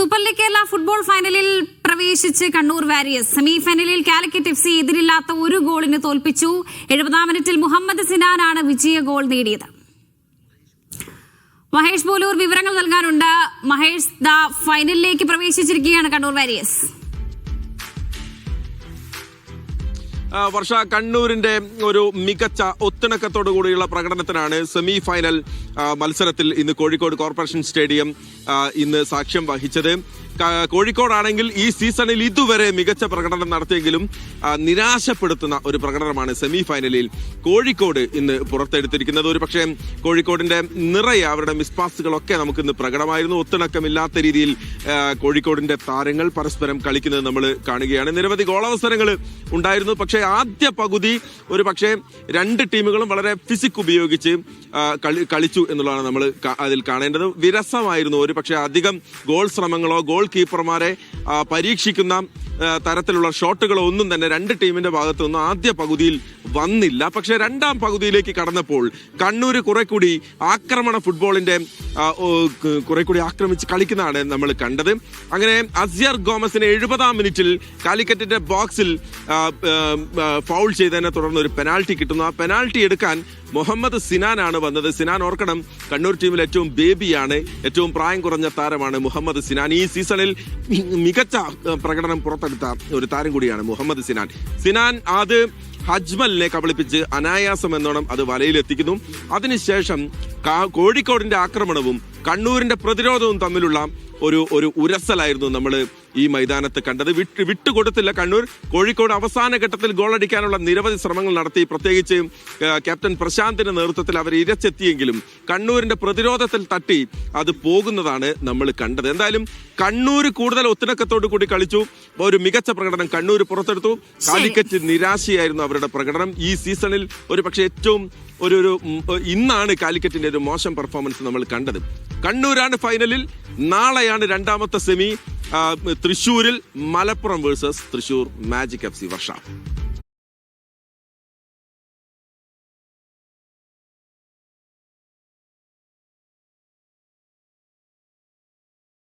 Super league Kerala football ഫൈനലിൽ പ്രവേശിച്ച് Kannur warriors. Semi ഫൈനലിൽ കാലിക്കറ്റ് FC എതിരില്ലാത്ത ഒരു ഗോളിന് തോൽപ്പിച്ചു. 70-ാം മിനിറ്റിൽ മുഹമ്മദ് സിനാനാണ് വിജയ ഗോൾ നേടിയത്. മഹേഷ് പോലൂർ വിവരങ്ങൾ നൽകാനുണ്ട്. മഹേഷ്, ഫൈനലിലേക്ക് പ്രവേശിച്ചിരിക്കുകയാണ് കണ്ണൂർ വാരിയേഴ്സ്. വർഷ, കണ്ണൂരിന്റെ ഒരു മികച്ച ഒത്തിണക്കത്തോടു കൂടിയുള്ള പ്രകടനത്തിനാണ് സെമി ഫൈനൽ മത്സരത്തിൽ ഇന്ന് കോഴിക്കോട് കോർപ്പറേഷൻ സ്റ്റേഡിയം ഇന്ന് സാക്ഷ്യം വഹിച്ചത്. കോഴിക്കോടാണെങ്കിൽ ഈ സീസണിൽ ഇതുവരെ മികച്ച പ്രകടനം നടത്തിയെങ്കിലും നിരാശപ്പെടുത്തുന്ന ഒരു പ്രകടനമാണ് സെമി ഫൈനലിൽ കോഴിക്കോട് ഇന്ന് പുറത്തെടുത്തിരിക്കുന്നത്. ഒരു പക്ഷേ കോഴിക്കോടിന്റെ നിറയെ അവരുടെ മിസ്പാസുകളൊക്കെ നമുക്കിന്ന് പ്രകടമായിരുന്നു. ഒത്തിണക്കമില്ലാത്ത രീതിയിൽ കോഴിക്കോടിന്റെ താരങ്ങൾ പരസ്പരം കളിക്കുന്നത് നമ്മൾ കാണുകയാണ്. നിരവധി ഗോളവസരങ്ങൾ ഉണ്ടായിരുന്നു. പക്ഷേ ആദ്യ പകുതി ഒരു പക്ഷേ രണ്ട് ടീമുകളും വളരെ ഫിസിക് ഉപയോഗിച്ച് കളിച്ചു എന്നുള്ളതാണ് നമ്മൾ അതിൽ കാണേണ്ടത്. വിരസമായിരുന്നു. ഒരു പക്ഷേ അധികം ഗോൾ ശ്രമങ്ങളോ ഗോൾ കീപ്പർമാരെ പരീക്ഷിക്കുന്ന തരത്തിലുള്ള ഷോട്ടുകളോ ഒന്നും തന്നെ രണ്ട് ടീമിന്റെ ഭാഗത്തു നിന്നും ആദ്യ പകുതിയിൽ വന്നില്ല. പക്ഷെ രണ്ടാം പകുതിയിലേക്ക് കടന്നപ്പോൾ കണ്ണൂർ കുറെ കൂടി ആക്രമണ ഫുട്ബോളിന്റെ കുറെ കൂടി ആക്രമിച്ച് കളിക്കുന്നതാണ് നമ്മൾ കണ്ടത്. അങ്ങനെ അസിയർ ഗോമസിനെ 70-ാം മിനിറ്റിൽ കാലിക്കറ്റിന്റെ ബോക്സിൽ ഫൗൾ ചെയ്തതിനെ തുടർന്ന് ഒരു പെനാൽറ്റി കിട്ടുന്നു. ആ പെനാൽറ്റി എടുക്കാൻ മുഹമ്മദ് സിനാനാണ് വന്നത്. സിനാൻ, ഓർക്കണം, കണ്ണൂർ ടീമിൽ ഏറ്റവും ബേബിയാണ്, ഏറ്റവും പ്രായം കുറഞ്ഞ താരമാണ് മുഹമ്മദ് സിനാൻ. ഈ സീസണിൽ മികച്ച പ്രകടനം പുറത്തെടുത്ത ഒരു താരം കൂടിയാണ് മുഹമ്മദ് സിനാൻ. സിനാൻ അത് ഹജ്മലിനെ കബളിപ്പിച്ച് അനായാസം എന്നോണം അത് വലയിലെത്തിക്കുന്നു. അതിനുശേഷം കോഴിക്കോടിന്റെ ആക്രമണവും കണ്ണൂരിന്റെ പ്രതിരോധവും തമ്മിലുള്ള ഒരു ഉരസലായിരുന്നു നമ്മൾ ഈ മൈതാനത്ത് കണ്ടത്. വിട്ടുകൊടുത്തില്ല കണ്ണൂർ. കോഴിക്കോട് അവസാന ഘട്ടത്തിൽ ഗോളടിക്കാനുള്ള നിരവധി ശ്രമങ്ങൾ നടത്തി. പ്രത്യേകിച്ച് ക്യാപ്റ്റൻ പ്രശാന്തിന്റെ നേതൃത്വത്തിൽ അവർ ഇരച്ചെത്തിയെങ്കിലും കണ്ണൂരിന്റെ പ്രതിരോധത്തിൽ തട്ടി അത് പോകുന്നതാണ് നമ്മൾ കണ്ടത്. എന്തായാലും കണ്ണൂർ കൂടുതൽ ഒത്തിണക്കത്തോടു കൂടി കളിച്ചു. ഒരു മികച്ച പ്രകടനം കണ്ണൂർ പുറത്തെടുത്തു. കാലിക്കറ്റ് നിരാശയായിരുന്നു അവരുടെ പ്രകടനം. ഈ സീസണിൽ ഒരു പക്ഷേ ഏറ്റവും ഇന്നാണ് കാലിക്കറ്റിന്റെ ഒരു മോശം പെർഫോമൻസ് നമ്മൾ കണ്ടത്. കണ്ണൂരാണ് ഫൈനലിൽ. നാളെയാണ് രണ്ടാമത്തെ സെമി. തൃശ്ശൂരിൽ Malappuram versus Thrissur magic FC. വർഷ.